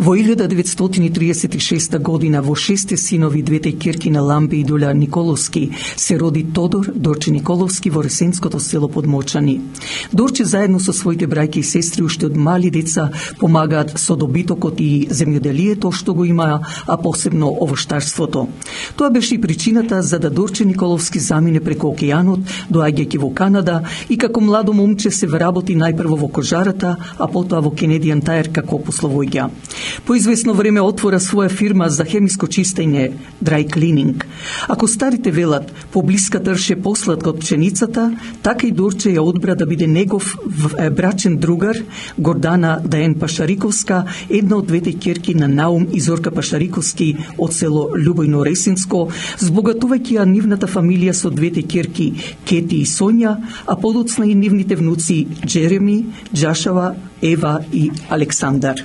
Во 1936 година во 6 синови двете ќерки на Лампе и Дуля Николовски се роди Тодор Дорче Николовски во ресенското село Подмочани. Дорче заедно со своите браќа и сестри уште од мали деца помагаат со добитокот и земјоделието што го има, а посебно овоштарството. Тоа беше и причината за да Дорче Николовски замине преку океанот, доаѓајќи во Канада и како младо момче се вработи најпрво во кожарата, а потоа во Canadian Tire како пословоѓа. По известно време отвора своја фирма за хемиско чистење, Dry Cleaning. Ако старите велат, поблиска трше посладка од пченицата, така и Дорче ја одбра да биде негов брачен другар, Гордана Даен Пашариковска, една од двете ќерки на Наум и Зорка Пашариковски од село Љубојно Ресинско, збогатувајќи ја нивната фамилија со двете ќерки Кети и Сонја, а подоцна и нивните внуци Джереми, Джашава, Ева и Александар.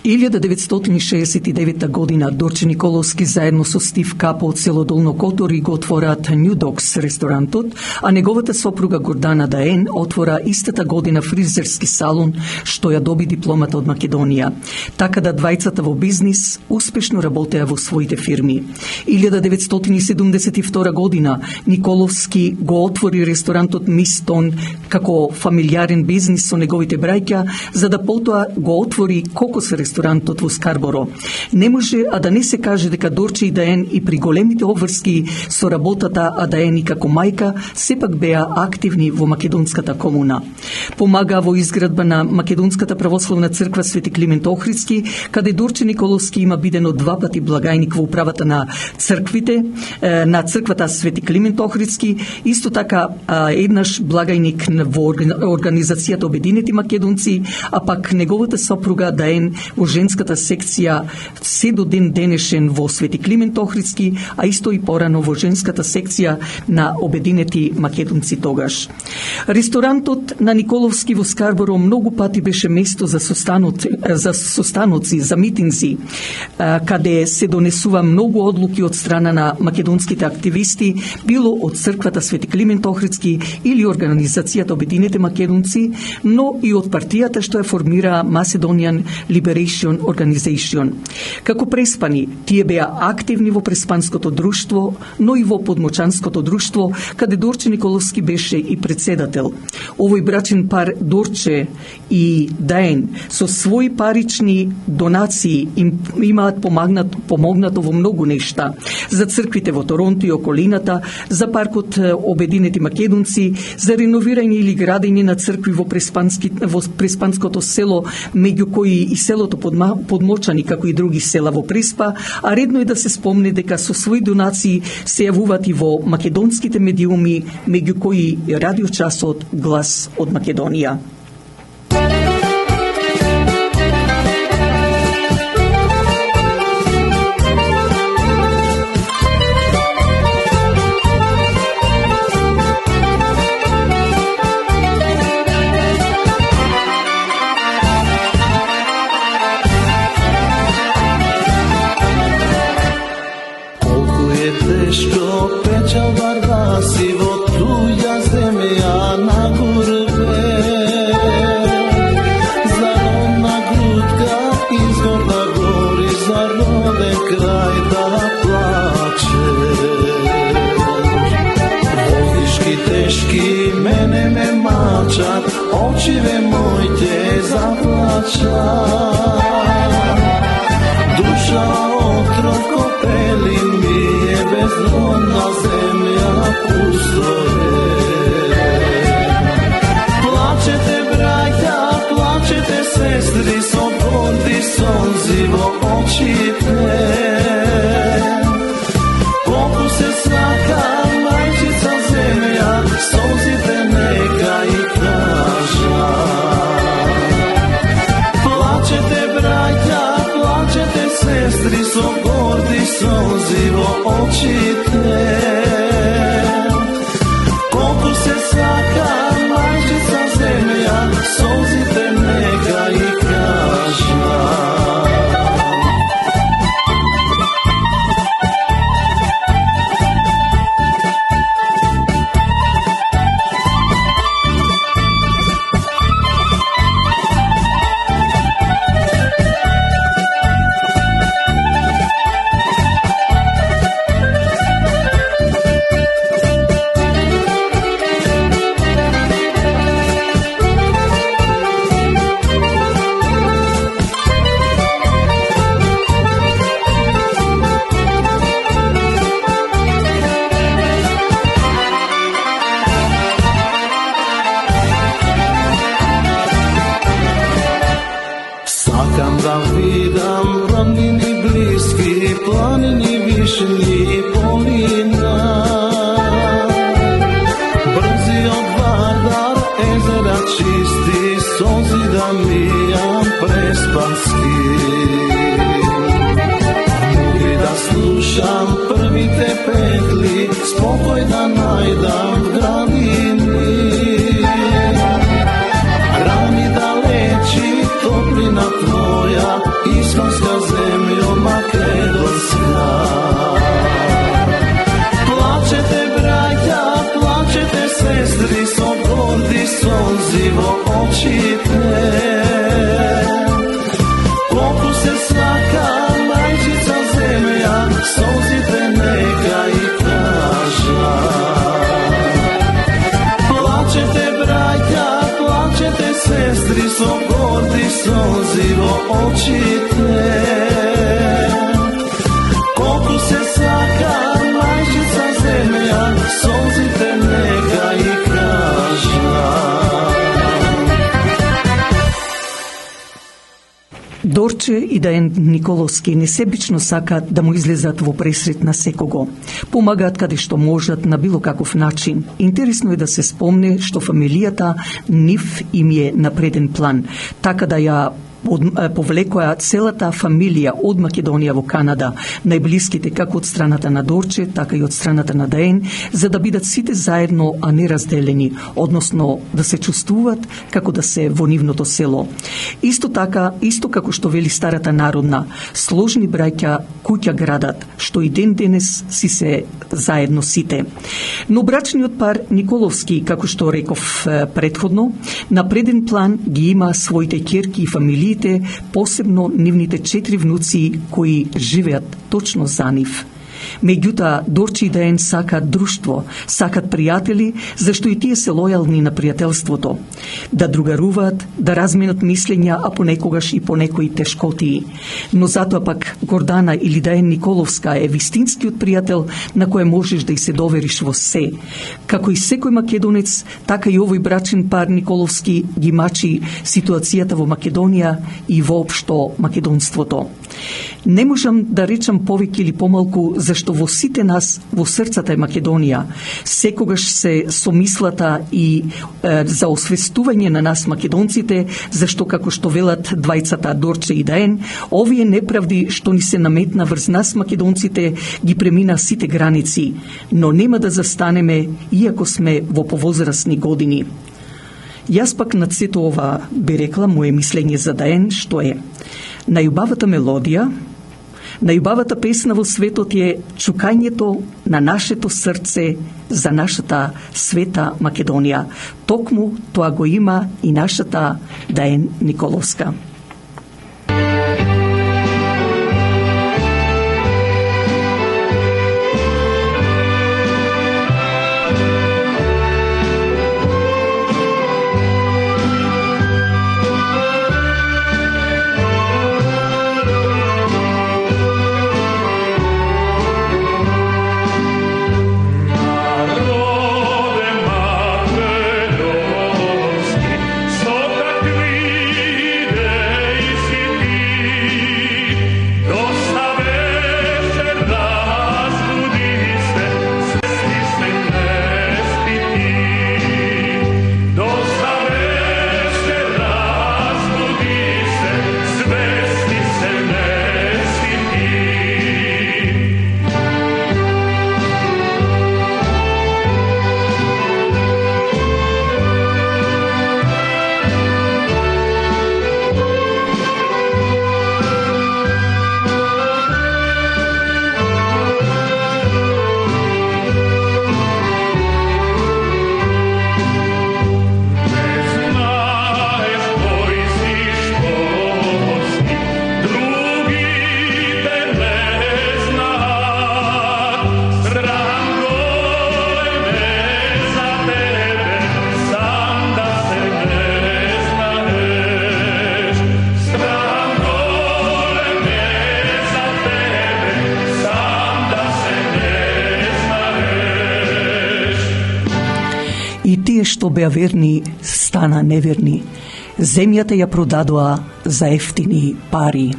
1969 година Дорче Николовски заедно со Стив Капо од село Долно Котори го отвораат New Dogs ресторантот, а неговата сопруга Гордана Даен отвора истата година фризерски салон, што ја доби дипломата од Македонија. Така да двајцата во бизнис успешно работеа во своите фирми. 1972 година Николовски го отвори ресторантот Мистон како фамилиарен бизнис со неговите браќа, за да потоа го отвори Кокос ресторантот во Скарборо. Не може а да не се каже дека Дорче и Даен и при големите обврски со работата, а Даен и како мајка сепак беа активни во македонската комуна. Помагаа во изградба на Македонската православна црква Свети Климент Охридски, каде Дорче Николовски има бидено 2 пати благајник во управата на црквите, на црквата Свети Климент Охридски, исто така еднаш благајник во организацијата Обединети македонци, а пак неговата сопруга Даен во женската секција се до ден денешен во Свети Климент Охридски, а исто и порано во женската секција на Обединети македонци тогаш. Ресторантот на Николовски во Скарборо многу пати беше место за состаноци, за митинзи, каде се донесува многу одлуки од страна на македонските активисти, било од црквата Свети Климент Охридски или организацијата Обединети македонци, но и од партијата што ја формира Macedonian Liberation Organization. Како преспани, тие беа активни во преспанското друштво, но и во подмочанското друштво, каде Дорче Николовски беше и председател. Овој брачен пар Дорче и Даен со своји парични донации им имаат помогнато во многу нешта. За црквите во Торонто и околината, за паркот Обединети македонци, за реновирање или градење на цркви во преспанското село, меѓу кои и селото Подмочани, како и други села во Преспа, а редно е да се спомне дека со своји донации се јавуваат и во македонските медиуми, меѓу кои радиочасот Глас од Македонија. Teško pečal barbasi vo tuja zemlja na gurbe. Zarodna grudka izgorda gori, za roden kraj da plače. Voziški teški mene me mačat, očive mojte zaplačat. Duša otrov kopelin mi je bezrodna zemlja pustoje. Plačete braća, plačete sestri, so gordi sonzivo očite. Koliko se svaka majčica zemlja, sonzite neka i kaža. Plačete braća, plačete sestri, so gordi sonzivo očite. Koliko se svaka majčica zemlja, sonzite neka i kaža. Sakam da vidam ravnini bliski, planini višnji polina. Brzi od Vardar, ezera čisti, sozi da mijam prespanski. I da slušam prvi te petli, spokoj da najdam v gradini. Rani da leči toplina tvoja i сльози во очите. Колко се сака майчица земя, солзите нека и кажа. Дорче и Даен Николовски несебично сакаат да му излезат во пресрет на секого. Помагаат каде што можат на било каков начин. Интересно е да се спомне што фамилијата нив им е на преден план, така да ја повлекоа целата фамилија од Македонија во Канада, најблиските како од страната на Дорче, така и од страната на Даен, за да бидат сите заедно, а не разделени, односно да се чувствуваат како да се во нивното село. Исто како што вели старата народна, сложни браќа куќа градат, што и ден денес си се заедно сите. Но брачниот пар Николовски, како што реков претходно, на преден план ги има своите ќерки и фамилиите, посебно нивните 4 внуци кои живеат точно за нив. Меѓутоа, Дорче и Даен сакаат друштво, сакаат пријатели, зашто и тие се лојални на пријателството. Да другаруваат, да разменат мислења, а понекогаш и по некои тешкотии. Но затоа пак Гордана или Даен Николовска е вистинскиот пријател на кој можеш да и се довериш во се. Како и секој македонец, така и овој брачен пар Николовски ги мачи ситуацијата во Македонија и воопшто македонството. Не можам да речам повеќе или помалку, зашто во сите нас, во срцата е Македонија. Секогаш се со мислата и за освестување на нас македонците, зашто како што велат двајцата Дорче и Даен, овие неправди што ни се наметна врз нас македонците ги премина сите граници, но нема да застанеме иако сме во повозрасни години. Јас пак над сето ова би рекла моје мислење за Даен, што е најубавата мелодија, најубавата песна во светот е чукањето на нашето срце за нашата света Македонија. Токму тоа го има и нашата Даен Николовска. Што беа верни, стана неверни. Земјата ја продадоа за ефтини пари.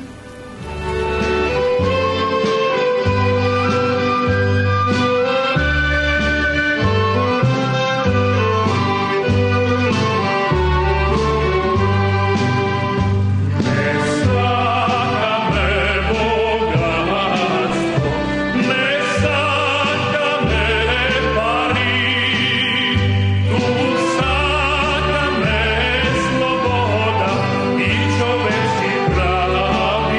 Sloboda i čovečí práv.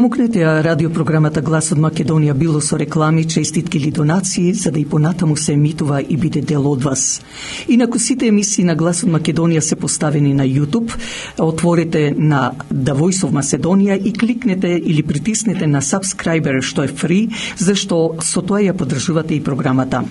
Помогнете ја радиопрограмата Глас од Македонија било со реклами, честитки или донации, за да и понатаму се емитува и биде дел од вас. Инаку сите емисии на Глас од Македонија се поставени на YouTube. Отворете на The Voice of Macedonia и кликнете или притиснете на subscriber, што е free, зашто со тоа ја поддржувате и програмата.